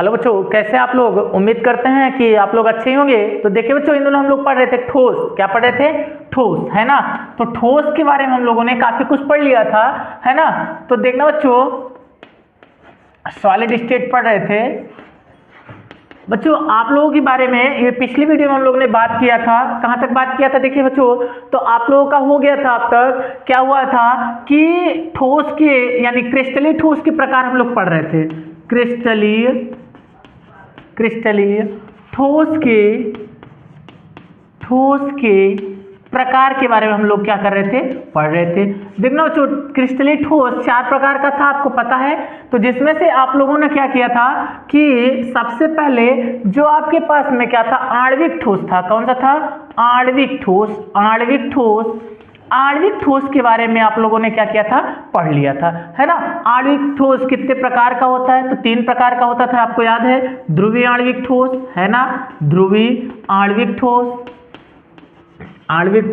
Hello बच्चों, कैसे आप लोग? उम्मीद करते हैं कि आप लोग अच्छे ही होंगे। तो देखिए बच्चों, इन दोनों हम लोग पढ़ रहे थे ठोस। क्या पढ़ रहे थे? ठोस, है ना। तो ठोस के बारे में हम लोगों ने काफी कुछ पढ़ लिया था, है ना। तो देखना बच्चों, सॉलिड स्टेट पढ़ रहे थे बच्चों। आप लोगों के बारे में ये पिछली वीडियो में हम लोगों ने बात किया था। कहाँ तक बात किया था? देखिए बच्चों, तो आप लोगों का हो गया था अब तक। क्या हुआ था कि ठोस के यानी क्रिस्टलीय ठोस के प्रकार हम लोग पढ़ रहे थे। क्रिस्टलीय ठोस के प्रकार के बारे में हम लोग क्या कर रहे थे? पढ़ रहे थे। देखना बच्चों, क्रिस्टलीय ठोस 4 प्रकार का था, आपको पता है। तो जिसमें से आप लोगों ने क्या किया था कि सबसे पहले जो आपके पास में क्या था, आणविक ठोस था। कौन सा था? आणविक ठोस के बारे में आप लोगों ने क्या किया था? पढ़ लिया था, है ना। आणविक ठोस कितने प्रकार का होता है? तो 3 प्रकार का होता था, आपको याद है। ध्रुवीय आणविक ठोस, है ना, ध्रुवीय आणविक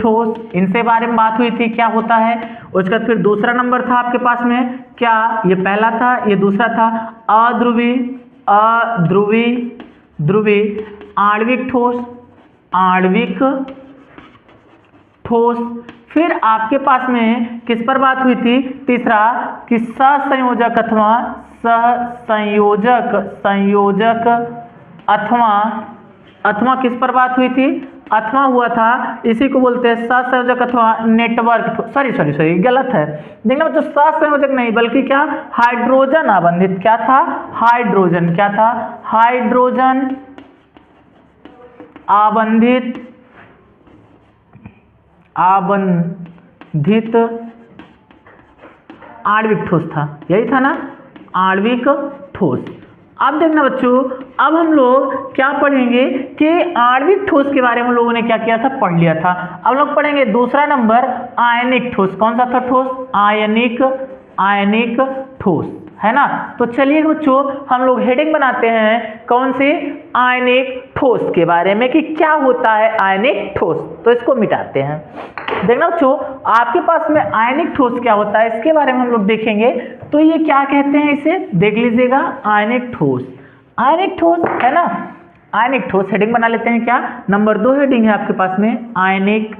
ठोस, इनसे बारे में बात हुई थी, क्या होता है। उसके बाद फिर दूसरा नंबर था आपके पास में, क्या? ये पहला था, ये दूसरा था ध्रुवीय आणविक ठोस। फिर आपके पास में किस पर बात हुई थी? तीसरा कि सहसंयोजक अथवा किस पर बात हुई थी? अथवा हुआ था, इसी को बोलते हैं सहसंयोजक अथवा नेटवर्क। सॉरी गलत है। देखना बच्चों, सहसंयोजक नहीं बल्कि क्या? हाइड्रोजन आबंधित। क्या था? हाइड्रोजन आबंधित आणविक ठोस था। यही था ना, आणविक ठोस। अब देखना बच्चों, अब हम लोग क्या पढ़ेंगे कि आणविक ठोस के बारे में हम लोगों ने क्या किया था? पढ़ लिया था। अब लोग पढ़ेंगे दूसरा नंबर, आयनिक ठोस। कौन सा था ठोस? आयनिक ठोस, है ना। तो चलिए बच्चों, हम लोग हेडिंग बनाते हैं कौन सी? आयनिक ठोस के बारे में, कि क्या होता है आयनिक ठोस। तो इसको मिटाते हैं। देखना बच्चों, आपके पास में आयनिक ठोस क्या होता है, इसके बारे में हम लोग देखेंगे। तो ये क्या कहते हैं, इसे देख लीजिएगा। आयनिक ठोस, है ना। आयनिक ठोस हेडिंग बना लेते हैं। क्या? नंबर 2 हेडिंग है आपके पास में, आयनिक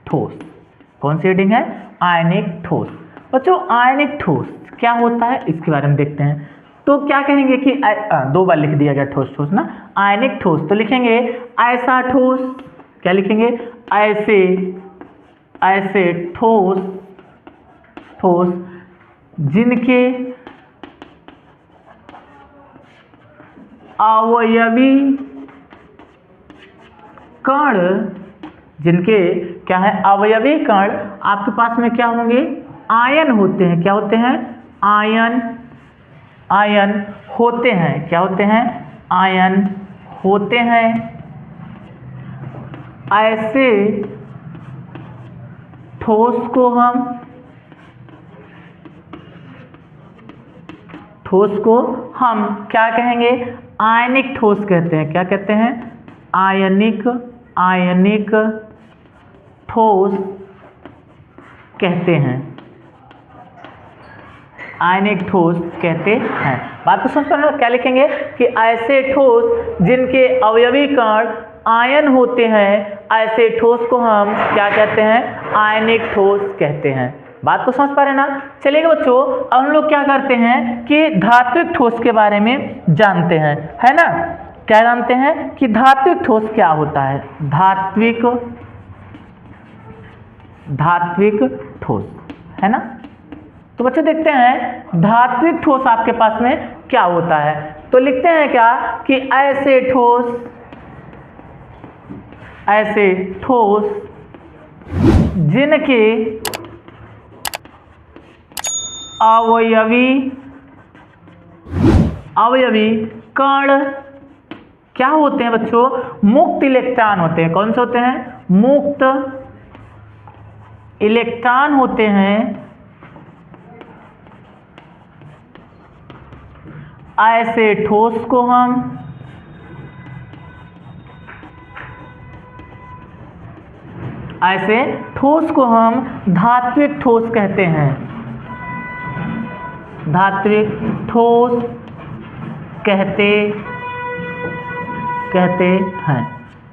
ठोस। कौन सी हेडिंग है? आयनिक ठोस। बच्चों, आयनिक ठोस क्या होता है, इसके बारे में देखते हैं। तो क्या कहेंगे कि 2 बार लिख दिया गया ठोस ना। आयनिक ठोस तो लिखेंगे ऐसा ठोस। क्या लिखेंगे? ऐसे ठोस जिनके अवयवी कण, क्या है? अवयवी कण आपके पास में क्या होंगे? आयन होते हैं। क्या होते हैं? आयन होते हैं। क्या होते हैं? आयन होते हैं। ऐसे ठोस को हम क्या कहेंगे? आयनिक ठोस कहते हैं। क्या कहते हैं? आयनिक ठोस कहते हैं। आयनिक ठोस कहते हैं। बात को समझ पा रहे हो? क्या लिखेंगे कि ऐसे ठोस जिनके अवयवी कण आयन होते हैं, ऐसे ठोस को हम क्या कहते हैं? आयनिक ठोस कहते हैं। बात को समझ पा रहे हैं ना। चलिएगा बच्चों, अब हम लोग क्या करते हैं कि धात्विक ठोस के बारे में जानते हैं, है ना। क्या जानते हैं कि धात्विक ठोस क्या होता है? धात्विक ठोस, है ना। तो बच्चों देखते हैं धात्विक ठोस आपके पास में क्या होता है। तो लिखते हैं क्या कि ऐसे ठोस जिनके अवयवी कण क्या होते हैं बच्चों? मुक्त इलेक्ट्रॉन होते हैं। कौन से होते हैं? मुक्त इलेक्ट्रॉन होते हैं। ऐसे ठोस को हम धात्विक ठोस कहते हैं। धात्विक ठोस कहते हैं।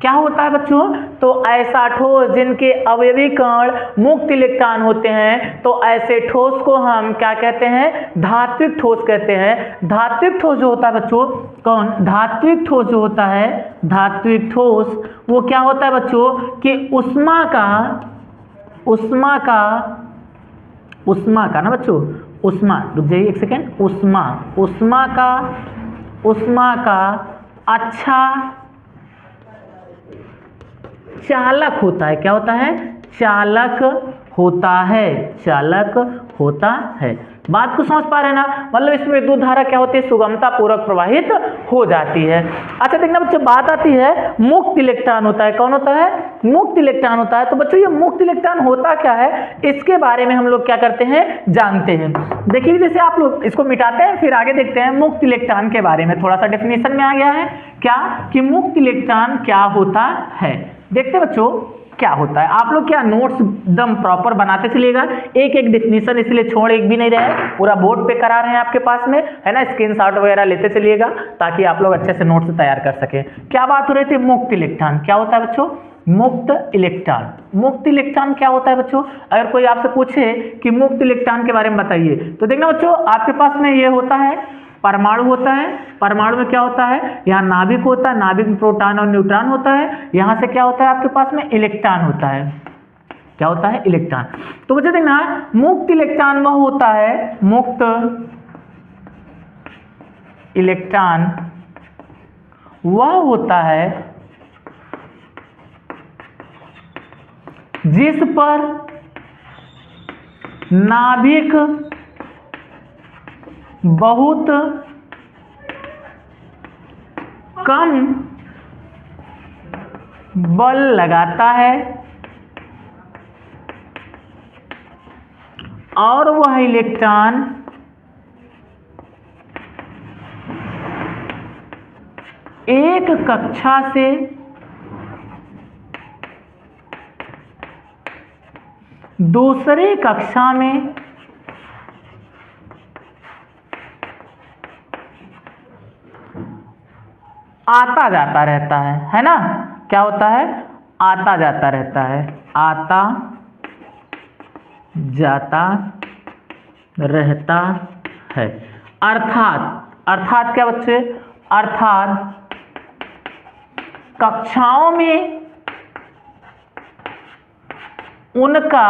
क्या होता है बच्चों? तो ऐसा ठोस जिनके अवयवी कण मुक्त इलेक्ट्रॉन होते हैं, तो ऐसे ठोस को हम क्या कहते हैं? धात्विक ठोस कहते हैं। धात्विक ठोस जो होता है बच्चों, कौन? धात्विक ठोस जो होता है, धात्विक ठोस वो क्या होता है बच्चों कि उष्मा का ना बच्चों, उष्मा, रुक जाइए एक सेकेंड, उष्मा का अच्छा चालक होता है। क्या होता है? चालक होता है। बात को समझ पा रहे हैं ना? मतलब इसमें विद्युत धारा क्या होती है? सुगमता पूर्वक प्रवाहित हो जाती है। अच्छा देखना बच्चों, बात आती है मुक्त इलेक्ट्रॉन होता है। कौन होता है? मुक्त इलेक्ट्रॉन होता है। तो बच्चों ये मुक्त इलेक्ट्रॉन होता क्या है, इसके बारे में हम लोग क्या करते हैं? जानते हैं। देखिए जैसे आप लोग इसको मिटाते हैं, फिर आगे देखते हैं मुक्त इलेक्ट्रॉन के बारे में। थोड़ा सा डेफिनेशन में आ गया है क्या कि मुक्त इलेक्ट्रॉन क्या होता है। देखते हैं बच्चों क्या होता है। आप लोग क्या नोट्स एकदम प्रॉपर बनाते चलिएगा, एक एक डेफिनेशन इसलिए छोड़ एक भी नहीं रहे, पूरा बोर्ड पे करा रहे हैं आपके पास में, है ना। स्क्रीनशॉट वगैरह लेते चलिएगा ताकि आप लोग अच्छे से नोट्स तैयार कर सकें। क्या बात हो रही थी? मुक्त इलेक्ट्रॉन क्या होता है बच्चों? मुक्त इलेक्ट्रॉन क्या होता है बच्चों? अगर कोई आपसे पूछे कि मुक्त इलेक्ट्रॉन के बारे में बताइए, तो देखना बच्चों आपके पास में ये होता है, परमाणु होता है। परमाणु में क्या होता है? यहाँ नाभिक होता है, नाभिक में प्रोटॉन और न्यूट्रॉन होता है। यहाँ से क्या होता है आपके पास में? इलेक्ट्रॉन होता है। क्या होता है? इलेक्ट्रॉन। तो बच्चों देखना, मुक्त इलेक्ट्रॉन वह होता है, मुक्त इलेक्ट्रॉन वह होता है जिस पर नाभिक बहुत कम बल लगाता है और वह इलेक्ट्रॉन एक कक्षा से दूसरे कक्षा में आता जाता रहता है ना। क्या होता है? आता जाता रहता है, आता जाता रहता है। अर्थात क्या बच्चे? अर्थात कक्षाओं में उनका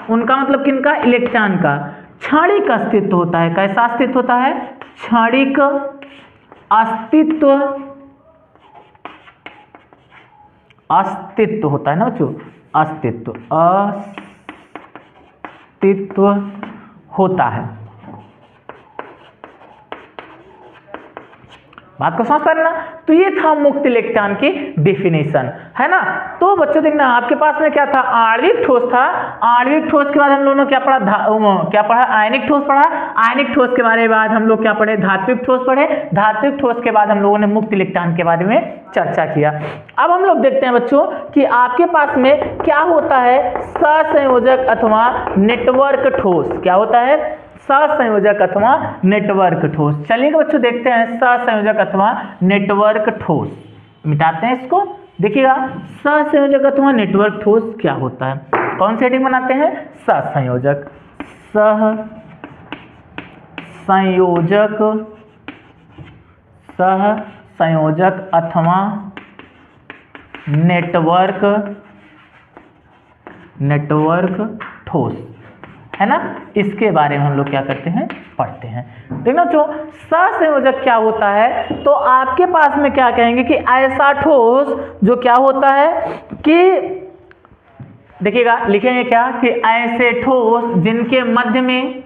मतलब किनका? इलेक्ट्रॉन का क्षणिक अस्तित्व होता है। कैसा अस्तित्व होता है? क्षणिक अस्तित्व होता है ना बच्चों, अस्तित्व होता है। बात को समझ पा रहे ना? तो ये था मुक्त इलेक्ट्रॉन की डेफिनेशन, है ना। तो बच्चों देखना आपके पास में क्या था? आणविक ठोस था। आणविक ठोस के बाद हम लोगों ने क्या पढ़ा? आयनिक ठोस पढ़ा। आयनिक ठोस के बारे में बाद हम लोग क्या पढ़े? धात्विक ठोस पढ़े। धात्विक ठोस के बाद हम लोगों ने मुक्त इलेक्ट्रॉन के बारे में चर्चा किया। अब हम लोग देखते हैं बच्चों कि आपके पास में क्या होता है सहसंयोजक अथवा नेटवर्क ठोस। क्या होता है? सहसंयोजक अथवा नेटवर्क ठोस। चलिए बच्चों देखते हैं सहसंयोजक अथवा नेटवर्क ठोस। मिटाते हैं इसको। देखिएगा सहसंयोजक अथवा नेटवर्क ठोस क्या होता है। कौन सी हेडिंग बनाते हैं? सहसंयोजक। सहसंयोजक अथवा नेटवर्क ठोस, है ना। इसके बारे में हम लोग क्या करते हैं? पढ़ते हैं। देखना जो सहसंयोजक क्या होता है, तो आपके पास में क्या कहेंगे कि ऐसा ठोस जो क्या होता है कि देखिएगा लिखेंगे क्या कि ऐसे ठोस जिनके मध्य में,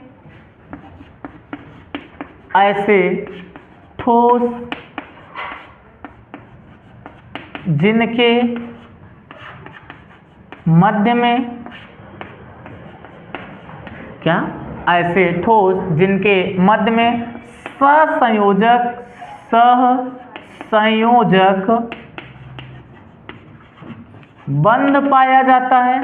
ऐसे ठोस जिनके मध्य में, क्या? ऐसे ठोस जिनके मध्य में सहसंयोजक बंध पाया जाता है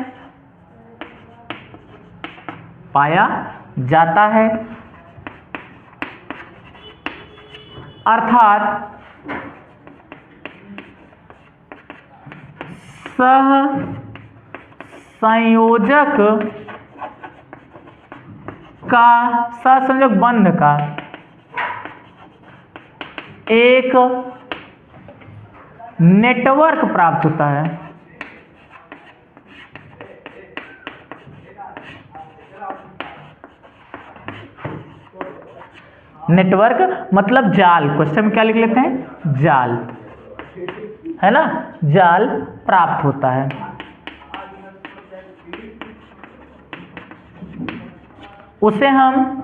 अर्थात सहसंयोजक का, सहसंयोजक बंध का एक नेटवर्क प्राप्त होता है। नेटवर्क मतलब जाल, क्वेश्चन में क्या लिख लेते हैं, जाल, है ना, जाल प्राप्त होता है। उसे हम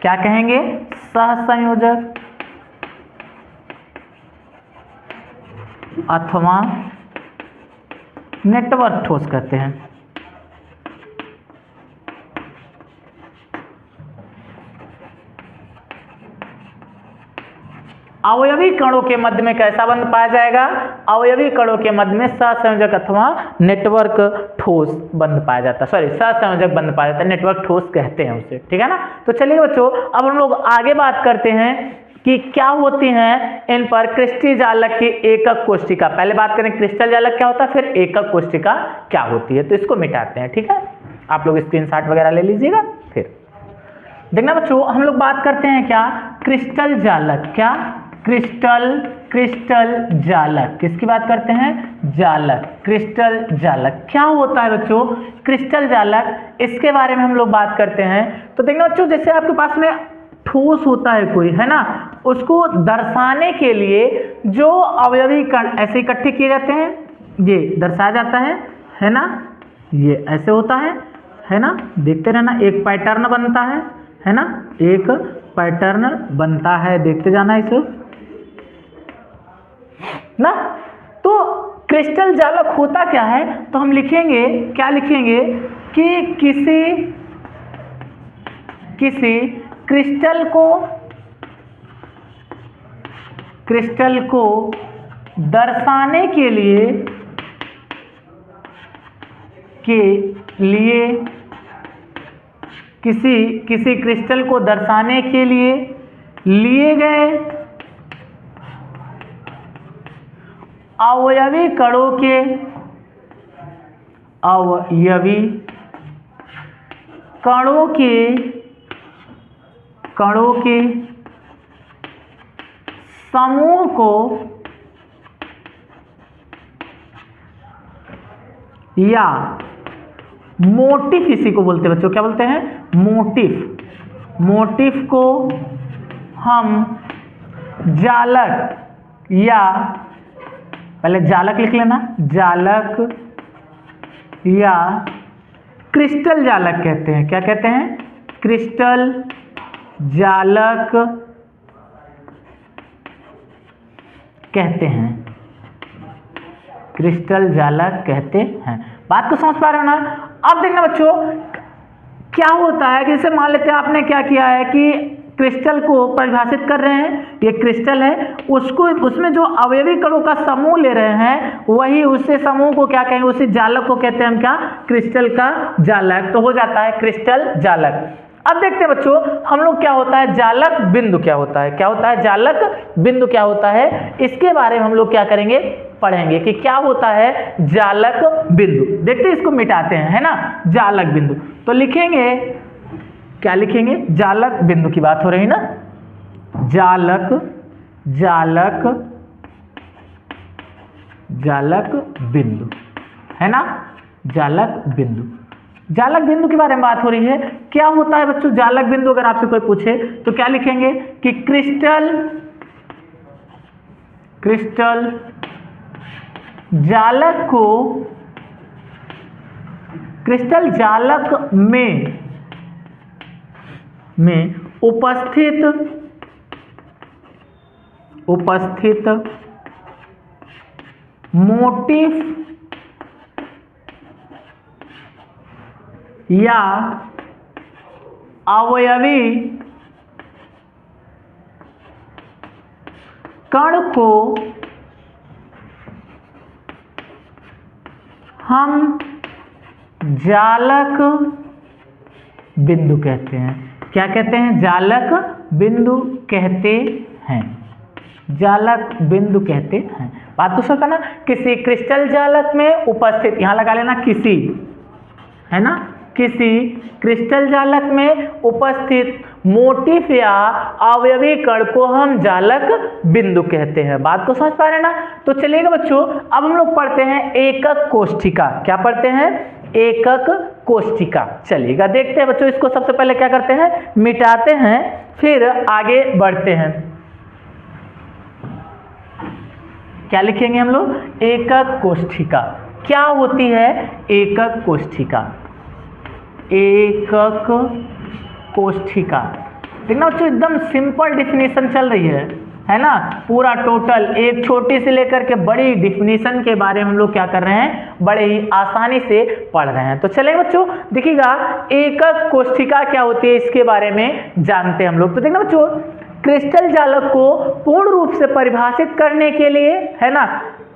क्या कहेंगे, सहसंयोजक अथवा नेटवर्क ठोस कहते हैं। अवयवी कणों के मध्य में कैसा बंध पाया जाएगा, अवयवी कणों के मध्य में सहसंयोजक अथवा नेटवर्क ठोस बंध पाया जाता है, सॉरी सहसंयोजक बंध पाया जाता है, नेटवर्क ठोस कहते हैं उसे, ठीक है ना। तो चलिए बच्चों अब हम लोग आगे बात करते हैं कि क्या होती हैं इन पर क्रिस्टल जालक की एकक कोशिका। पहले बात करें क्रिस्टल जालक क्या होता है, फिर एकक कोशिका क्या होती है, तो इसको मिटाते हैं, ठीक है। आप लोग स्क्रीनशॉट वगैरह ले लीजिएगा। फिर देखना बच्चों हम लोग बात करते हैं क्या, क्रिस्टल जालक, क्या क्रिस्टल जालक, किसकी बात करते हैं, जालक, क्रिस्टल जालक क्या होता है बच्चों, क्रिस्टल जालक, इसके बारे में हम लोग बात करते हैं। तो देखना बच्चों जैसे आपके पास में ठोस होता है कोई, है ना, उसको दर्शाने के लिए जो अवयवी कण ऐसे इकट्ठे किए जाते हैं, ये दर्शाया जाता है ना, ये ऐसे होता है ना, देखते रहना, एक पैटर्न बनता है ना, एक पैटर्न बनता है, देखते जाना इसे ना। तो क्रिस्टल जालक होता क्या है, तो हम लिखेंगे, क्या लिखेंगे कि किसी क्रिस्टल को दर्शाने के लिए किसी क्रिस्टल को दर्शाने के लिए लिए गए अवयवी कणों के समूह को या मोटिफ, इसी को बोलते हैं बच्चों, क्या बोलते हैं, मोटिफ को हम जालक या, पहले जालक लिख लेना, जालक या क्रिस्टल जालक कहते हैं। क्या कहते हैं, क्रिस्टल जालक कहते हैं, क्रिस्टल जालक कहते हैं। बात को समझ पा रहे हो ना। अब देखना बच्चों क्या होता है कि जैसे मान लेते हैं आपने क्या किया है कि क्रिस्टल को परिभाषित कर रहे हैं, ये क्रिस्टल है, उसको उसमें जो अवयवी कणों का समूह ले रहे हैं, वही उससे समूह को क्या कहेंगे, उसी जालक को कहते हैं हम क्या, क्रिस्टल का जालक, तो हो जाता है क्रिस्टल जालक। अब देखते हैं बच्चों हम लोग क्या होता है जालक बिंदु क्या होता है, क्या होता है जालक बिंदु क्या होता है, इसके बारे में हम लोग क्या करेंगे, पढ़ेंगे कि क्या होता है जालक बिंदु। देखते हैं इसको मिटाते हैं, है ना, जालक बिंदु। तो लिखेंगे, क्या लिखेंगे, जालक बिंदु की बात हो रही ना, जालक बिंदु, है ना, जालक बिंदु। जालक बिंदु के बारे में बात हो रही है। क्या होता है बच्चों जालक बिंदु, अगर आपसे कोई पूछे तो क्या लिखेंगे कि क्रिस्टल जालक को, क्रिस्टल जालक में उपस्थित मोटिफ या अवयवी कण को हम जालक बिंदु कहते हैं। क्या कहते हैं? जालक बिंदु कहते हैं, जालक बिंदु कहते हैं। बात को समझना, किसी क्रिस्टल जालक में उपस्थित, यहां लगा लेना किसी, है ना, किसी क्रिस्टल जालक में उपस्थित मोटिफ या अवयवी कण को हम जालक बिंदु कहते हैं। बात को समझ पा रहे हैं ना? तो चलिएगा बच्चों, अब हम लोग पढ़ते हैं एकक कोष्ठिका। क्या पढ़ते हैं? एकक कोष्ठिका। चलिएगा देखते हैं बच्चों, इसको सबसे पहले क्या करते हैं? मिटाते हैं, फिर आगे बढ़ते हैं। क्या लिखेंगे हम लोग? एकक कोष्ठिका। क्या होती है एकक कोष्ठिका? एकक कोष्ठिका, देखना बच्चों एकदम सिंपल डिफिनीशन चल रही है ना? पूरा टोटल एक छोटी से लेकर के बड़ी डिफिनीशन के बारे में हम लोग क्या कर रहे हैं? बड़े ही आसानी से पढ़ रहे हैं। तो चलें बच्चों, देखिएगा एकक कोष्ठिका क्या होती है इसके बारे में जानते हैं हम लोग। तो देखना बच्चों, क्रिस्टल जालक को पूर्ण रूप से परिभाषित करने के लिए, है ना,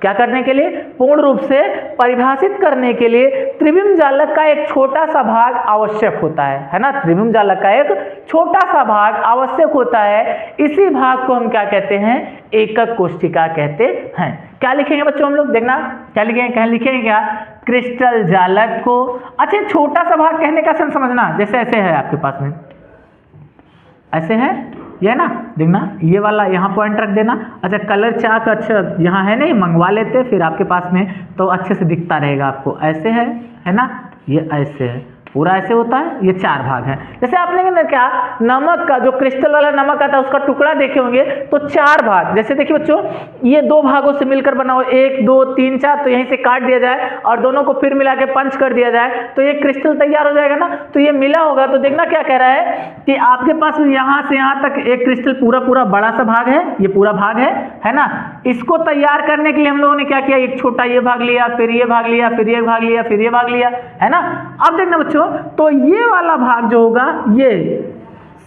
क्या करने के लिए? पूर्ण रूप से परिभाषित करने के लिए त्रिविम जालक का एक छोटा सा भाग आवश्यक होता है ना? त्रिविम जालक का एक छोटा सा भाग आवश्यक होता है। इसी भाग को हम क्या कहते हैं? एकक कोष्ठिका कहते हैं। क्या लिखेंगे बच्चों हम लोग? देखना क्या लिखेंगे, क्या लिखेंगे? क्या? क्रिस्टल जालक को, अच्छा छोटा सा भाग कहने का सेंस समझना, जैसे ऐसे है आपके पास में, ऐसे है ये ना, देखना ये वाला यहाँ पॉइंट रख देना। अच्छा कलर चाक अच्छा यहाँ है नहीं, मंगवा लेते फिर आपके पास में तो अच्छे से दिखता रहेगा आपको। ऐसे है ना, ये ऐसे है, पूरा ऐसे होता है। ये 4 भाग है। जैसे आपने ना क्या नमक का जो क्रिस्टल वाला नमक आता है उसका टुकड़ा देखे होंगे, तो 4 भाग, जैसे देखिए बच्चों ये 2 भागों से मिलकर बना हो, 1 2 3 4, तो यहीं से काट दिया जाए और दोनों को फिर मिला के पंच कर दिया जाए तो ये क्रिस्टल तैयार हो जाएगा ना। तो ये मिला होगा, तो देखना क्या कह रहा है कि आपके पास यहाँ से यहाँ तक एक क्रिस्टल पूरा बड़ा सा भाग है, ये पूरा भाग है ना। इसको तैयार करने के लिए हम लोगों ने क्या किया? एक छोटा ये भाग लिया, फिर ये भाग लिया, फिर ये भाग लिया, फिर ये भाग लिया, है ना। अब देखना बच्चों, तो ये वाला भाग जो होगा ये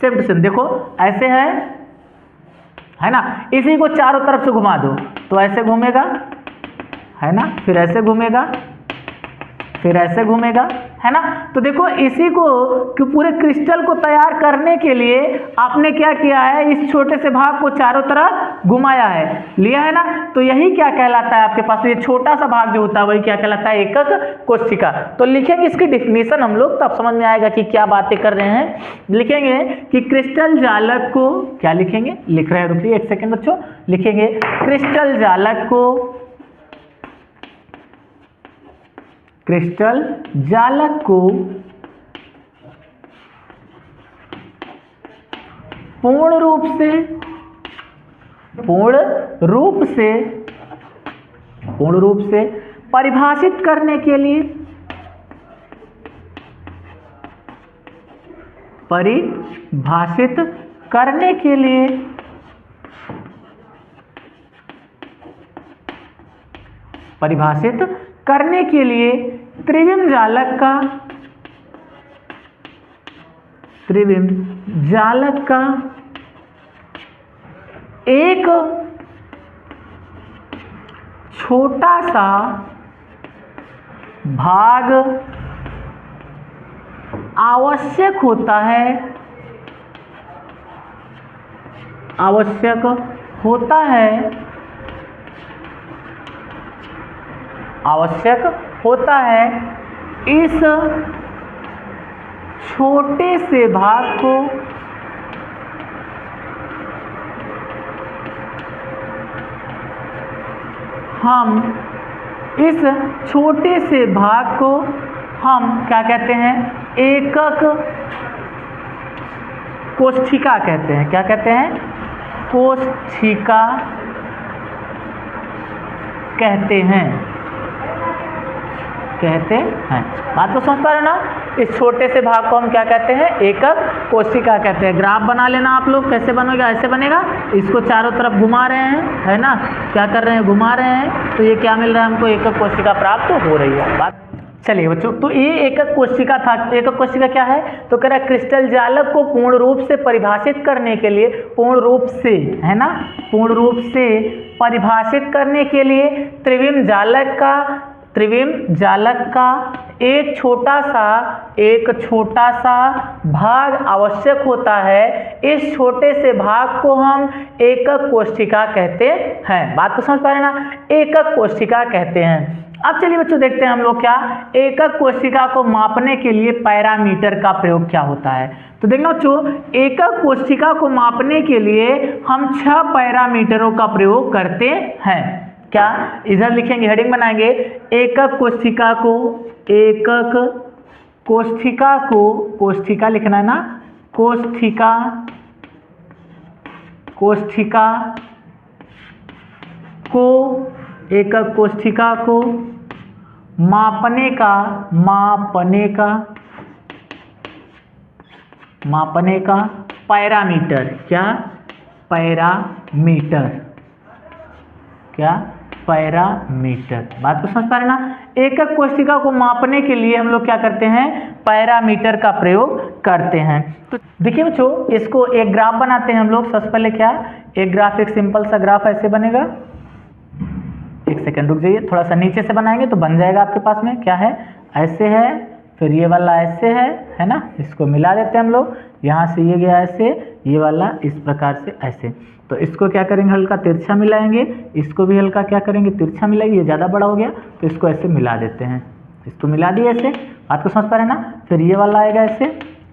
सेम टू सेम, देखो ऐसे है ना, इसी को चारों तरफ से घुमा दो तो ऐसे घूमेगा, है ना, फिर ऐसे घूमेगा, फिर ऐसे घूमेगा, है ना। तो देखो इसी को कि पूरे क्रिस्टल को तैयार करने के लिए आपने क्या किया है? इस छोटे से भाग को चारों तरफ घुमाया है, लिया है ना। तो यही क्या कहलाता है आपके पास? ये छोटा सा भाग जो होता है वही क्या कहलाता है? एकक कोष्ठिका। तो लिखेंगे इसकी डिफिनीशन हम लोग, तब समझ में आएगा कि क्या बातें कर रहे हैं। लिखेंगे कि क्रिस्टल जालक को, क्या लिखेंगे? लिख रहे हैं, रुकिए 1 सेकेंड बच्चों, लिखेंगे क्रिस्टल जालक को, क्रिस्टल जालक को पूर्ण रूप से परिभाषित करने के लिए, परिभाषित करने के लिए त्रिविम जालक का एक छोटा सा भाग आवश्यक होता है, इस छोटे से भाग को हम क्या कहते हैं? एकक कोष्ठिका कहते हैं। क्या कहते हैं? कोष्ठिका कहते हैं। बात को समझ पा रहे ना? इस छोटे से भाग को हम क्या कहते हैं? एकक कोष्ठिका कहते हैं। ग्राफ बना लेना आप लोग, कैसे बनेगा? ऐसे बनेगा, इसको चारों तरफ घुमा रहे हैं, है ना, क्या कर रहे हैं? घुमा रहे हैं, तो ये क्या मिल रहा है हमको? एकक कोष्ठिका प्राप्त हो रही है। बात चलिए बच्चों, तो ये एकक कोष्ठिका था। एकक कोष्ठिका क्या है? तो कह रहा है क्रिस्टल जालक को पूर्ण रूप से परिभाषित करने के लिए, पूर्ण रूप से, है ना, पूर्ण रूप से परिभाषित करने के लिए त्रिविम जालक का एक छोटा सा भाग आवश्यक होता है। इस छोटे से भाग को हम एकक कोशिका कहते हैं। बात को समझ पा रहे हैं ना, एकक कोशिका कहते हैं। अब चलिए बच्चों देखते हैं हम लोग क्या एकक कोशिका को मापने के लिए पैरामीटर का प्रयोग क्या होता है। तो देखना बच्चों, एकक कोशिका को मापने के लिए हम 6 पैरामीटरों का प्रयोग करते हैं। क्या, इधर लिखेंगे, हेडिंग बनाएंगे, एकक कोशिका लिखना है ना, कोशिका को एकक कोशिका को मापने का पैरामीटर, क्या पैरामीटर। बात को समझ पा रहे ना, एकक कोशिका को मापने के लिए हम लोग क्या करते हैं, पैरामीटर का प्रयोग करते हैं। तो देखिए बच्चों, इसको एक ग्राफ बनाते हैं हम लोग। सबसे पहले क्या, एक ग्राफ, एक सिंपल सा ग्राफ ऐसे बनेगा। एक सेकंड रुक जाइए, थोड़ा सा नीचे से बनाएंगे तो बन जाएगा आपके पास में। क्या है, ऐसे है, फिर ये वाला ऐसे है ना, इसको मिला देते हैं हम लोग। यहाँ से ये गया ऐसे, ये वाला इस प्रकार से ऐसे। तो इसको क्या करेंगे, हल्का तिरछा मिलाएंगे, इसको भी हल्का क्या करेंगे, तिरछा मिलाएंगे। ये ज़्यादा बड़ा हो गया तो इसको ऐसे मिला देते हैं, इसको मिला दिए ऐसे। बात को समझ पा रहे हैं ना। फिर ये वाला आएगा ऐसे,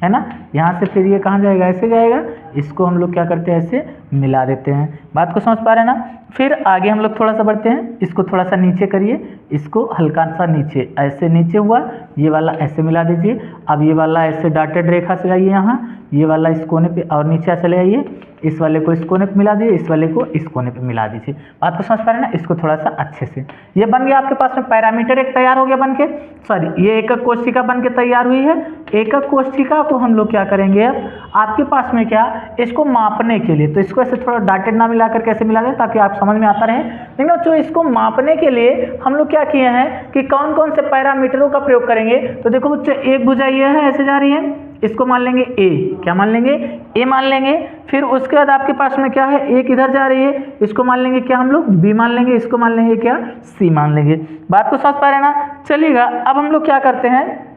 है ना, यहाँ से फिर ये कहाँ जाएगा, ऐसे जाएगा। इसको हम लोग क्या करते हैं, ऐसे मिला देते हैं। बात को समझ पा रहे हैं ना। फिर आगे हम लोग थोड़ा सा बढ़ते हैं, इसको थोड़ा सा नीचे करिए, इसको हल्का सा नीचे, ऐसे नीचे हुआ, ये वाला ऐसे मिला दीजिए। अब ये वाला ऐसे डॉटेड रेखा से आइए यहाँ, ये वाला इस कोने पे और नीचे चले आइए, इस वाले को इस कोने पे मिला दीजिए, इस वाले को इस कोने पे मिला दीजिए। बात को समझ पा रहे हैं ना। इसको थोड़ा सा अच्छे से, ये बन गया आपके पास में पैरामीटर, एक तैयार हो गया बन के। सॉरी, ये एकक कोशिका बन के तैयार हुई है। एकक कोशिका को हम लोग क्या करेंगे, अब आपके पास में क्या, इसको मापने के लिए, तो इसको ऐसे थोड़ा डॉटेड ना मिला कर कैसे मिला दें ताकि आप समझ में आता रहे। लेकिन बच्चों, इसको मापने के लिए हम लोग क्या किए हैं कि कौन कौन से पैरामीटरों का प्रयोग करेंगे। तो देखो बच्चों, एक भुजा ये है, ऐसे जा रही है, इसको मान लेंगे ए। क्या मान लेंगे, ए मान लेंगे। फिर उसके बाद आपके पास में क्या है, एक इधर जा रही है, इसको मान लेंगे क्या, हम लोग बी मान लेंगे। इसको मान लेंगे क्या, सी मान लेंगे। बात को समझ पा रहे हैं ना। चलिएगा, अब हम लोग क्या करते हैं,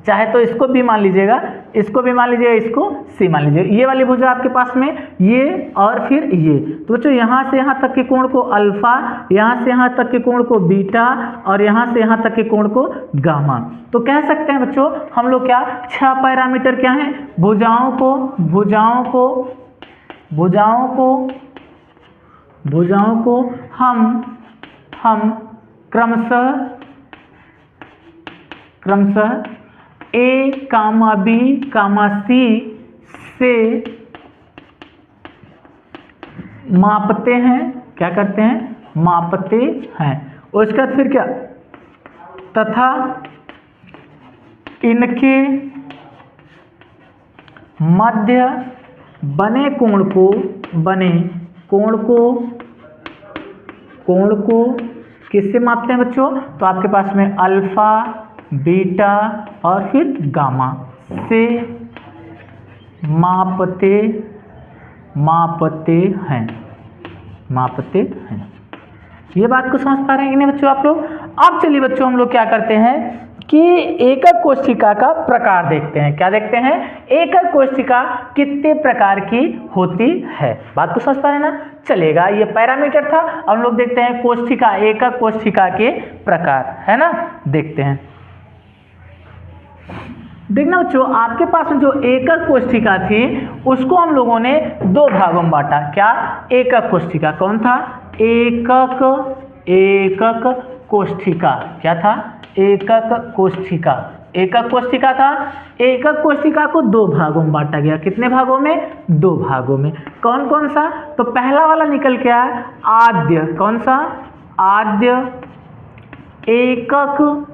चाहे तो इसको भी मान लीजिएगा, इसको भी मान लीजिएगा, इसको सी मान लीजिएगा। ये वाली भुजा आपके पास में ये और फिर ये, तो बच्चों यहाँ से यहाँ तक के कोण को अल्फा, यहाँ से यहाँ तक के कोण को बीटा, और यहाँ से यहाँ तक के कोण को गामा। तो कह सकते हैं बच्चों हम लोग क्या, 6 पैरामीटर क्या हैं, भुजाओं को हम क्रमशः ए कामा बी कामा सी से मापते हैं। क्या करते हैं, मापते हैं। और उसके बाद फिर क्या, तथा इनके मध्य बने कोण को किससे मापते हैं बच्चों, तो आपके पास में अल्फा, बीटा और फिर गामा से मापते हैं। ये बात को समझ पा रहे हैं कि नहीं बच्चों आप लोग। अब चलिए बच्चों, हम लोग क्या करते हैं कि एकक कोशिका का प्रकार देखते हैं। क्या देखते हैं, एकक कोशिका कितने प्रकार की होती है। बात को समझ पा रहे हैं ना। चलेगा, ये पैरामीटर था। अब हम लोग देखते हैं कोशिका, एकक कोशिका के प्रकार, है ना, देखते हैं। देखना बच्चों, आपके पास में जो एकक कोशिका थी उसको हम लोगों ने 2 भागों में बांटा। क्या, एकक कोशिका कौन था, एकक कोशिका। क्या था, एकक कोशिका था। एकक कोशिका को 2 भागों में बांटा गया। कितने भागों में, 2 भागों में। कौन कौन सा, तो पहला वाला निकल के आया आद्य। कौन सा, आद्य एकक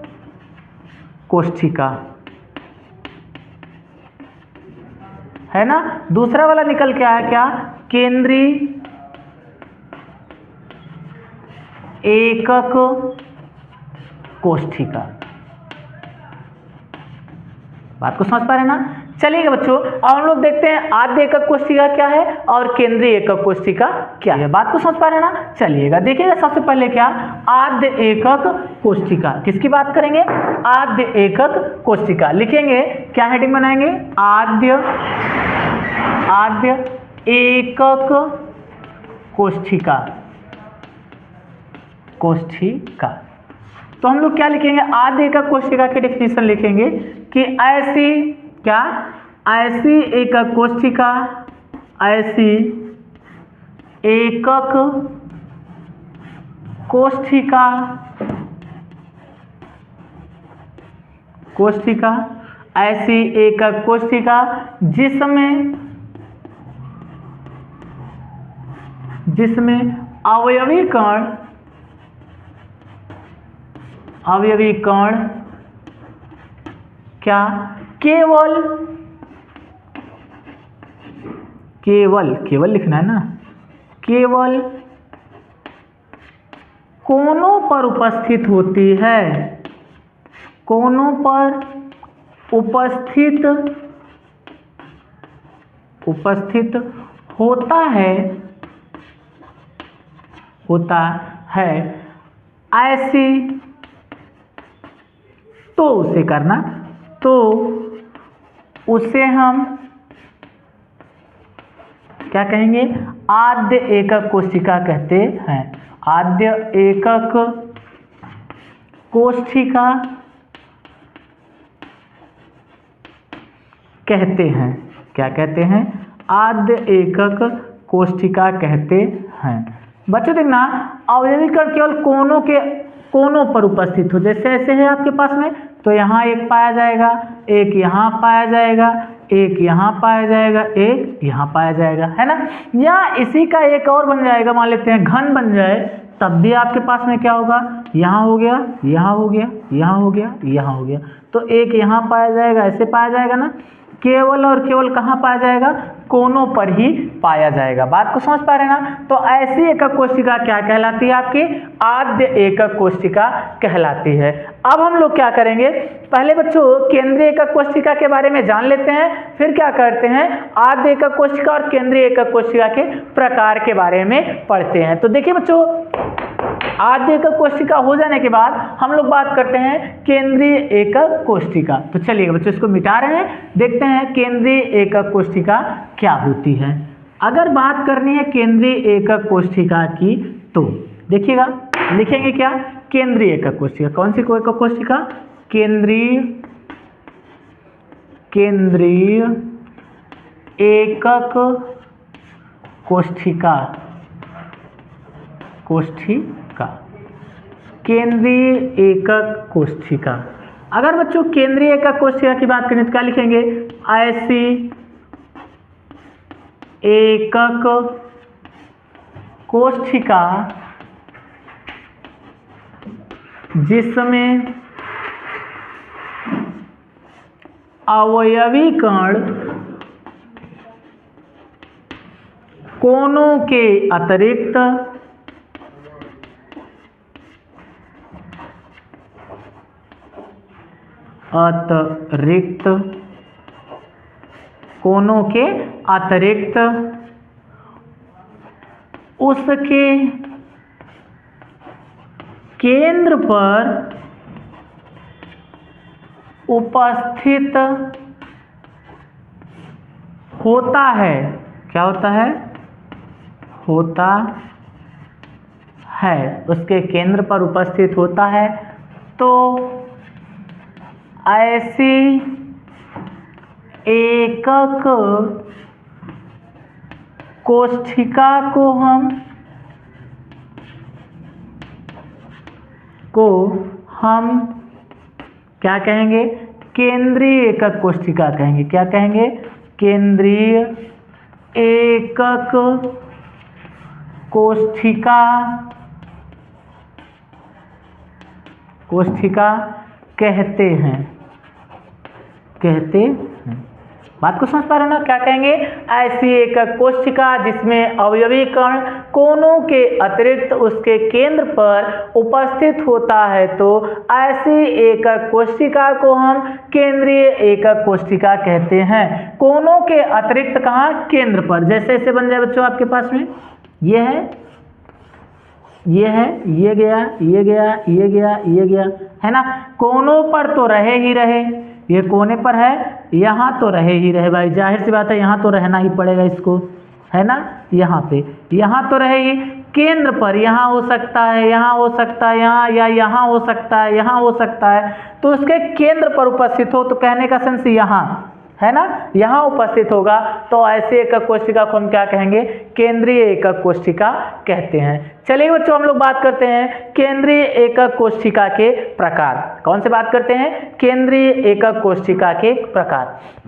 कोशिका, है ना। दूसरा वाला निकल के आया क्या, केंद्रीय एकक कोशिका। बात को समझ पा रहे हैं ना। चलिए बच्चों, अब हम लोग देखते हैं आद्य एकक कोशिका क्या है और केंद्रीय एकक कोशिका क्या है। बात को समझ पा रहे हैं ना? चलिएगा देखिएगा, सबसे पहले क्या, आद्य एकक कोशिका। किसकी बात करेंगे? आद्य एकक कोशिका। लिखेंगे, क्या हेडिंग बनाएंगे? आद्य एकक कोशिका। तो हम लोग क्या लिखेंगे? आद्य एकक कोशिका की डेफिनेशन लिखेंगे कि ऐसी एकक कोशिका, ऐसी एकक कोशिका जिसमें अवयवी कण क्या, केवल लिखना है ना, केवल कोनों पर उपस्थित होती है, कोनों पर उपस्थित होता है ऐसी, तो उसे करना, तो उसे हम क्या कहेंगे? आद्य एकक कोशिका कहते हैं। आद्य एकक कोशिका कहते हैं। क्या कहते हैं? आद्य एकक कोशिका कहते हैं। बच्चों देखना, अवयवी कण केवल कोनों पर उपस्थित हो, जैसे ऐसे है आपके पास में, तो यहाँ एक पाया जाएगा, एक यहाँ पाया जाएगा, एक यहाँ पाया जाएगा, एक यहाँ पाया जाएगा, है ना? या इसी का एक और बन जाएगा, मान लेते हैं घन बन जाए, तब भी आपके पास में क्या होगा? यहाँ हो गया, यहाँ हो गया, यहाँ हो गया, यहाँ हो गया, तो एक यहाँ पाया जाएगा, ऐसे पाया जाएगा ना। केवल और केवल कहाँ पाया जाएगा? कोनों पर ही पाया जाएगा। बात को समझ पा रहे हैं ना? तो ऐसी एकक कोशिका क्या कहलाती है? आपकी आद्य एकक कोशिका कहलाती है। अब हम लोग क्या करेंगे? पहले बच्चों केंद्रीय एकक कोशिका के बारे में जान लेते हैं, फिर क्या करते हैं, आद्य एकक कोशिका और केंद्रीय एकक कोशिका के प्रकार के बारे में पढ़ते हैं। तो देखिए बच्चों, आद्य एकक कोशिका हो जाने के बाद हम लोग बात करते हैं केंद्रीय एकक कोशिका। तो चलिए बच्चों, इसको मिटा रहे हैं, देखते हैं केंद्रीय एकक कोशिका क्या होती है। अगर बात करनी है केंद्रीय एकक कोशिका की, तो देखिएगा, लिखेंगे क्या? केंद्रीय एकक कोशिका। कौन सी एकक कोशिका? केंद्रीय एकक कोशिका। केंद्रीय एकक कोशिका। अगर बच्चों केंद्रीय एकक कोशिका की बात करें तो क्या लिखेंगे? ऐसी एकक कोशिका जिसमें अवयवी कण कोनों के अतिरिक्त कोनों के अतिरिक्त उसके केंद्र पर उपस्थित होता है। क्या होता है? होता है, उसके केंद्र पर उपस्थित होता है। तो ऐसी एकक कोशिका को हम क्या कहेंगे? केंद्रीय एकक कोशिका कहेंगे। क्या कहेंगे? केंद्रीय एकक कोशिका कहते हैं। बात को समझ पा रहे हो ना, क्या कहेंगे, ऐसी एक कोशिका जिसमें अवयवी कण कोनों के अतिरिक्त उसके केंद्र पर उपस्थित होता है, तो ऐसी एक कोशिका को हम केंद्रीय एकक कोशिका कहते हैं। कोनों के अतिरिक्त कहाँ, केंद्र पर। जैसे ऐसे बन जाए बच्चों आपके पास में, ये है, ये है, ये गया, ये गया, ये गया, ये गया, है ना। कोनों पर तो रहे ही रहे, ये कोने पर है, यहाँ तो रहे ही रहे भाई, जाहिर सी बात है यहाँ तो रहना ही पड़ेगा इसको, है ना। यहाँ पे, यहाँ तो रहे ही, केंद्र पर यहाँ हो सकता है, यहाँ हो सकता है, यहाँ, या यहाँ हो सकता है, यहाँ हो सकता है, तो उसके केंद्र पर उपस्थित हो, तो कहने का सेंस यहाँ है ना, यहाँ उपस्थित होगा, तो ऐसे एकक कोशिका को हम क्या कहेंगे, केंद्रीय एकक कोशिका कहते हैं। चलिए बच्चों, हम लोग बात करते हैं केंद्रीय एकक कोशिका के प्रकार। कौन से बात करते हैं, केंद्रीय एकक कोशिका के प्रकार।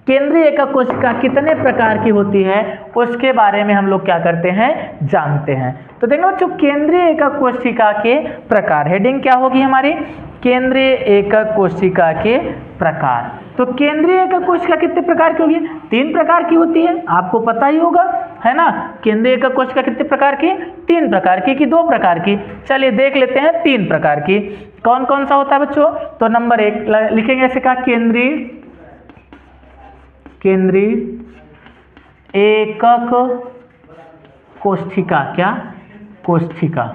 केंद्रीय एकक कोशिका कितने प्रकार की होती है, उसके बारे में हम लोग क्या करते हैं, जानते हैं। तो देखो बच्चों, केंद्रीय एकक कोशिका के प्रकार, हेडिंग क्या होगी हमारी, केंद्रीय एकक कोशिका के प्रकार। तो केंद्रीय एकक कोशिका कितने प्रकार की होगी, 3 प्रकार की होती है, आपको पता ही होगा, है ना। केंद्रीय एकक कोशिका कितने प्रकार की, 3 प्रकार की कि 2 प्रकार की। चलिए देख लेते हैं 3 प्रकार की। कौन कौन सा होता है बच्चों, तो नंबर 1 लिखेंगे ऐसे का, केंद्रीय एकक कोशिका, क्या, कोशिका,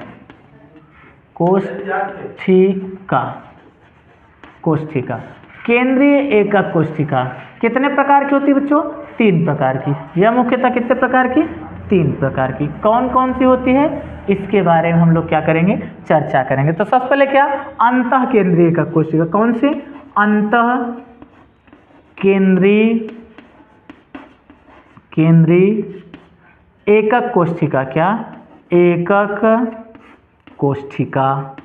कोशिका। केंद्रीय एकक कोशिका कितने प्रकार की होती है बच्चों, 3 प्रकार की। यह मुख्यतः कितने प्रकार की, 3 प्रकार की। कौन कौन सी होती है, इसके बारे में हम लोग क्या करेंगे, चर्चा करेंगे। तो सबसे पहले क्या, अंतः केंद्रीय एकक कोशिका। कौन सी, अंतः केंद्रीय एकक कोशिका, क्या, एकक कोशिका,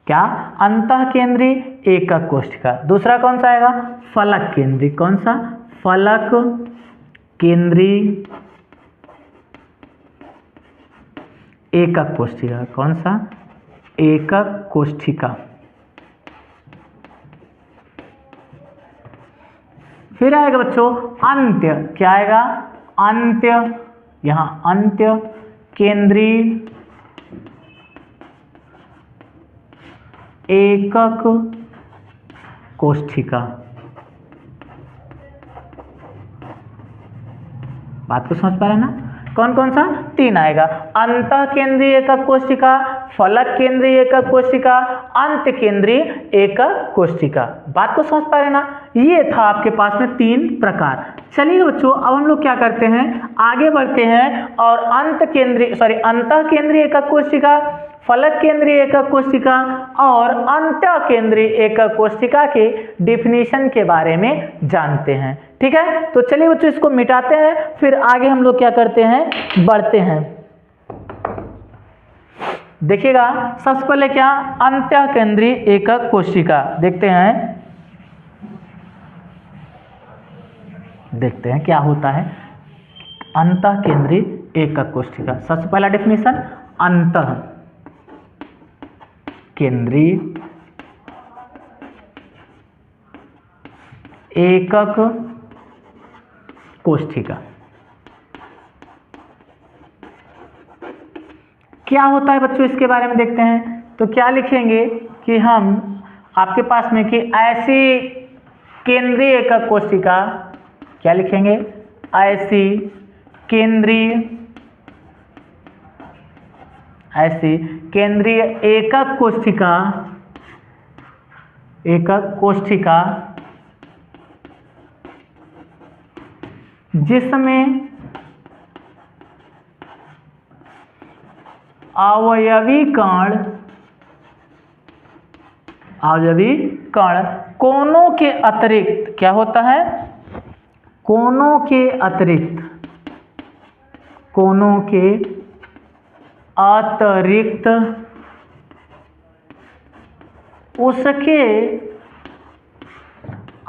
क्या, अंतः केंद्रीय एकक कोशिका। दूसरा कौन सा आएगा, फलक केंद्रीय। कौन सा, फलक केंद्रीय एकक कोशिका। कौन सा, एकक कोशिका। फिर आएगा बच्चों अंत्य, क्या आएगा, अंत्य, यहां अंत्य केंद्रीय एकक कोशिका। बात को समझ पा रहे हैं ना, कौन कौन सा, 3 आएगा, अंतः केंद्रीय एकक कोशिका, फलक केंद्रीय एकक कोशिका, अंत केंद्रीय एकक कोशिका। बात को समझ पा रहे हैं ना, ये था आपके पास में 3 प्रकार। चलिए बच्चों, अब हम लोग क्या करते हैं, आगे बढ़ते हैं और अंतः केंद्रीय एकक कोशिका, फलक केंद्रीय एकक कोशिका और अंत्य केंद्रीय एकक कोशिका के डिफिनीशन के बारे में जानते हैं। ठीक है, तो चलिए बच्चों इसको मिटाते हैं, फिर आगे हम लोग क्या करते हैं, बढ़ते हैं। देखिएगा, सबसे पहले क्या, अंत्य केंद्रीय एकक कोशिका देखते हैं क्या होता है अंतः केंद्रीय एकक कोशिका। सबसे पहला डेफिनेशन, अंतः केंद्रीय एकक कोशिका क्या होता है बच्चों, इसके बारे में देखते हैं। तो क्या लिखेंगे कि हम आपके पास में कि ऐसी केंद्रीय एकक कोशिका, क्या लिखेंगे, ऐसी केंद्रीय एकक कोशिका जिसमें अवयवी कण कोनों के अतिरिक्त, क्या होता है, कोनों के अतिरिक्त उसके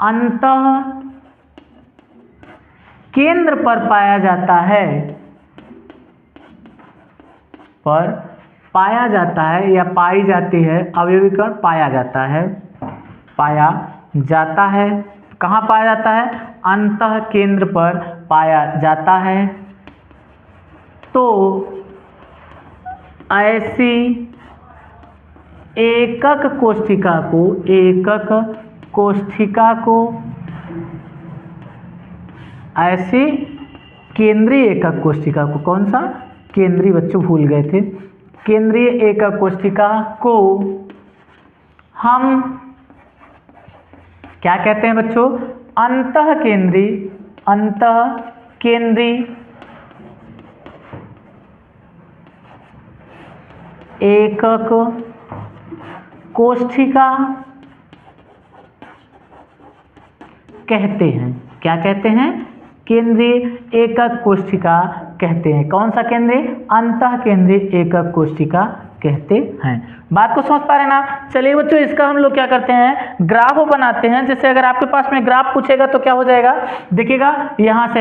अंतः केंद्र पर पाया जाता है या पाई जाती है, अवयवी कण पाया जाता है। कहाँ पाया जाता है? अंतः केंद्र पर पाया जाता है। तो ऐसी एकक कोशिका को ऐसी केंद्रीय एकक कोशिका को, कौन सा? केंद्रीय, बच्चों भूल गए थे, केंद्रीय एकक कोशिका को हम क्या कहते हैं बच्चों? अंतः केंद्रीय एकक कोशिका कहते हैं। क्या कहते हैं? केंद्रीय एकक कोशिका कहते हैं। कौन सा केंद्रीय? अंतः केंद्रीय एकक कोशिका कहते हैं। बात को समझ पा रहे ना? चलिए बच्चों, इसका हम लोग क्या करते हैं? ग्राफ बनाते हैं। जैसे अगर आपके पास में ग्राफ पूछेगा तो क्या हो जाएगा? देखिएगा, यहां से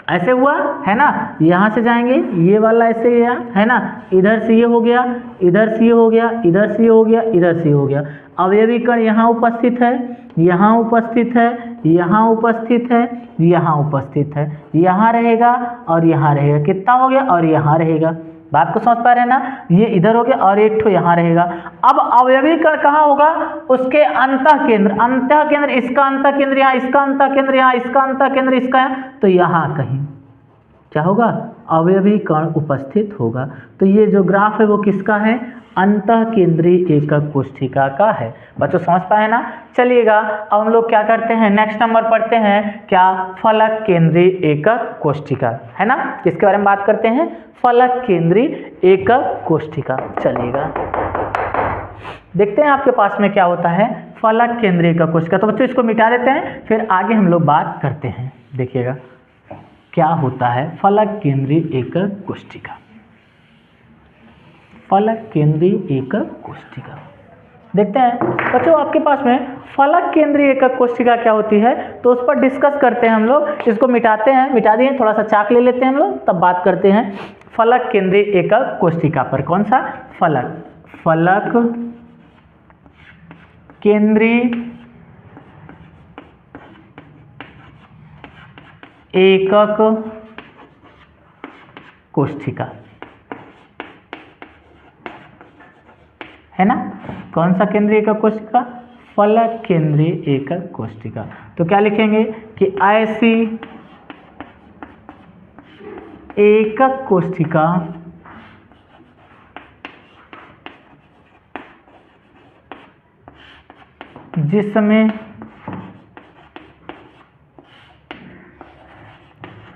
ऐसे हुआ है ना, यहाँ से जाएंगे, ये वाला ऐसे गया है ना, इधर से ये हो गया, इधर से ये हो गया, इधर से ये हो गया, इधर से ये हो गया। अवयवी कण यहाँ उपस्थित है, यहाँ उपस्थित है, यहाँ उपस्थित है, यहाँ उपस्थित है, यहाँ रहेगा और यहाँ रहेगा। कितना हो गया? और यहाँ रहेगा। बात को समझ पा रहे हैं ना? ये इधर हो गया और एक ठो यहाँ रहेगा। अब अवयवी कण कहाँ होगा? उसके अंतः केंद्र, इसका अंतः केंद्र यहाँ, इसका अंतः केंद्र यहाँ, इसका अंतः केंद्र इसका यहाँ, तो यहाँ कहीं क्या होगा? अवयवी कण उपस्थित होगा। तो ये जो ग्राफ है वो किसका है? अंतः केंद्रीय एकक कोशिका का है। बच्चों समझ पाए ना? चलिएगा, अब हम लोग क्या करते हैं? नेक्स्ट नंबर पढ़ते हैं क्या? फलक केंद्रीय एकक कोशिका, है ना? किसके बारे में बात करते हैं? फलक केंद्रीय एकक कोशिका। चलिएगा, देखते हैं आपके पास में क्या होता है फलक केंद्रीय एकक कोशिका। तो बच्चों इसको मिटा देते हैं, फिर आगे हम लोग बात करते हैं। देखिएगा क्या होता है फलक केंद्रीय एकक कोशिका। फलक केंद्रीय एकक कोशिका देखते हैं बच्चों, आपके पास में फलक केंद्रीय एकक कोशिका क्या होती है तो उस पर डिस्कस करते हैं हम लोग। इसको मिटाते हैं, मिटा दिए, थोड़ा सा चाक ले लेते हैं हम लोग, तब बात करते हैं फलक केंद्रीय एकक कोशिका पर। कौन सा? फलक केंद्रीय एकक कोशिका, है ना? कौन सा केंद्रीय एकक कोशिका? फलक केंद्रीय एकक कोशिका। तो क्या लिखेंगे कि ऐसी एकक कोशिका जिसमें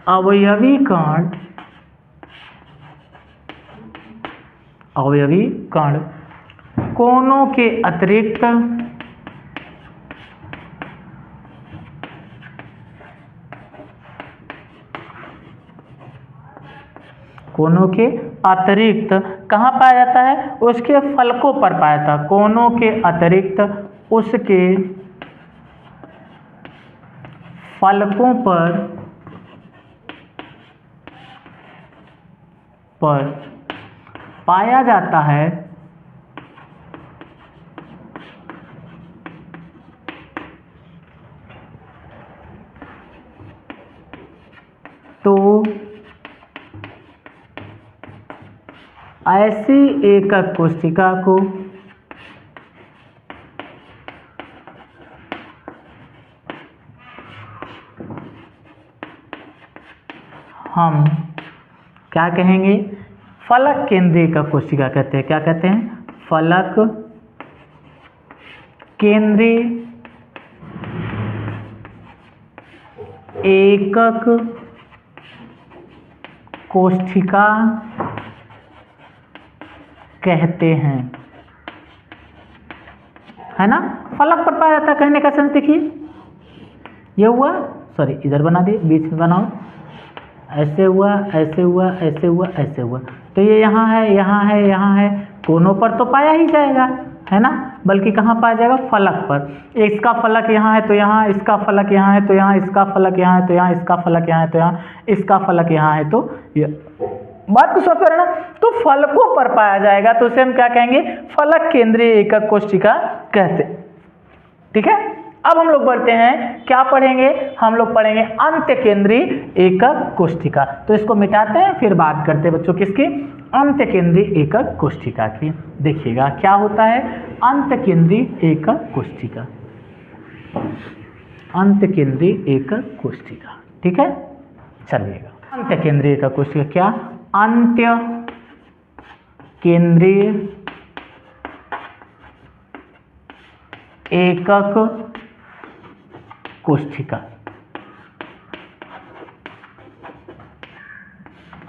अवयवी कण कोनों के अतिरिक्त कहाँ पाया जाता है? उसके फलकों पर पाया जाता है। कोनों के अतिरिक्त उसके फलकों पर पाया जाता है। तो ऐसी एकक कोशिका को हम क्या कहेंगे? फलक केंद्रीय एकक कोशिका कहते हैं। क्या कहते हैं? फलक केंद्रीय एकक कोशिका कहते हैं, है ना? फलक पर पाया जाता है। कहने का सेंस देखिए, ये हुआ, सॉरी इधर बना दिए, बीच में बनाओ, ऐसे हुआ, ऐसे हुआ, ऐसे हुआ, ऐसे हुआ। तो ये यहाँ है, यहाँ है, यहाँ है, कोनों पर तो पाया ही जाएगा, है ना? बल्कि कहाँ पाया जाएगा? फलक पर। इसका फलक यहाँ है तो यहाँ, इसका फलक यहाँ है तो यहाँ, इसका फलक यहाँ है तो यहाँ, इसका फलक यहाँ है तो यहाँ, इसका फलक यहाँ है तो ये। बात को समझ रहे ना? तो फलकों पर पाया जाएगा, तो उसे हम क्या कहेंगे? फलक केंद्रीय एकक कोशिका कहते हैं। ठीक है। अब हम लोग बढ़ते हैं, क्या पढ़ेंगे, हम लोग पढ़ेंगे अंत्यकेंद्री एकक कोष्ठिका। तो इसको मिटाते हैं, फिर बात करते हैं बच्चों किसकी, अंत्यकेंद्री एकक कोष्ठिका की। देखिएगा क्या होता है अंत्यकेंद्री एकक कोष्ठिका, अंत्यकेंद्री एकक कोष्ठिका, ठीक है। चलिएगा, अंत्यकेंद्री एकक कोष्ठिका क्या, अंत्य केंद्रीय एकक कोष्ठिका।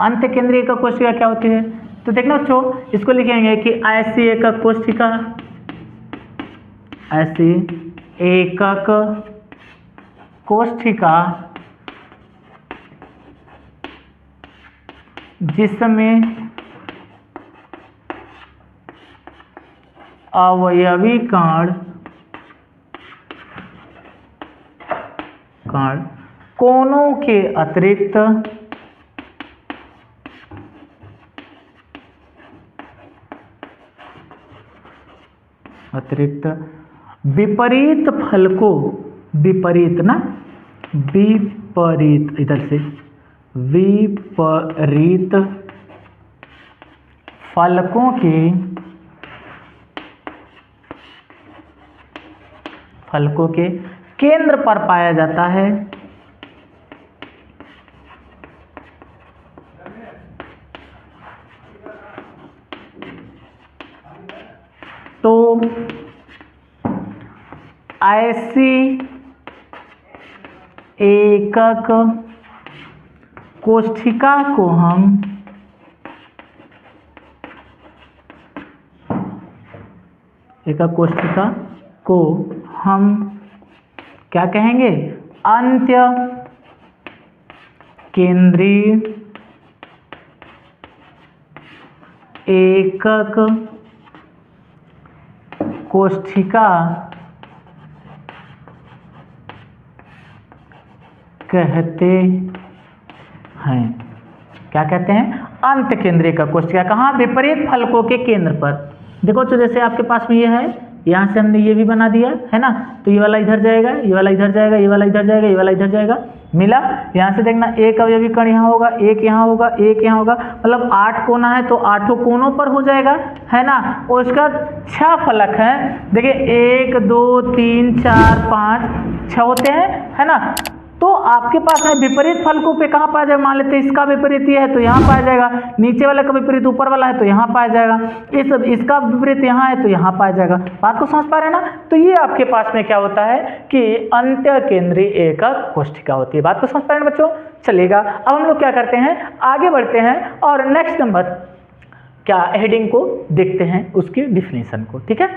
अंत्यकेंद्री एकक कोष्ठिका क्या होती है, तो देखना बच्चों, इसको लिखेंगे कि ऐसी एकक कोष्ठिका, ऐसी एकक कोष्ठिका जिसमें अवयवी कण कोनों के अतिरिक्त विपरीत फलकों, विपरीत ना, विपरीत इधर से विपरीत फलकों के केंद्र पर पाया जाता है। तो ऐसी एकक कोष्ठिका को हम क्या कहेंगे, अंत्य केंद्रीय एकक कोष्ठिका कहते हैं। क्या कहते हैं, अंत्य केंद्रीय एकक कोष्ठिका। कहाँ, विपरीत फलकों के केंद्र पर। देखो तो जैसे आपके पास में ये है, यहाँ से हमने ये भी बना दिया है ना, तो ये वाला इधर जाएगा, ये वाला इधर जाएगा, ये वाला इधर जाएगा, ये वाला इधर जाएगा, मिला। यहाँ से देखना एक अवयवी कण यहाँ होगा, एक यहाँ होगा, एक यहाँ होगा, मतलब 8 कोना है तो 8 कोनों पर हो जाएगा, है ना। और उसका 6 फलक है, देखिए 1 2 3 4 5 6 होते हैं, है ना। तो आपके पास में विपरीत फलकों पे कहाँ पाया जाएगा, मान लेते हैं इसका विपरीत ये है तो यहाँ पाया जाएगा, नीचे वाला का विपरीत ऊपर वाला है तो यहाँ पाया जाएगा, इसका विपरीत यहाँ है तो यहाँ पाया जाएगा। बात को समझ पा रहे हैं ना। तो ये आपके पास में क्या होता है कि अंत्य केंद्रीय एकक कोष्ठिका होती है। बात को समझ पा रहे हैं बच्चों। चलेगा, अब हम लोग क्या करते हैं, आगे बढ़ते हैं और नेक्स्ट नंबर क्या हेडिंग को देखते हैं, उसकी डिफिनेशन को, ठीक है।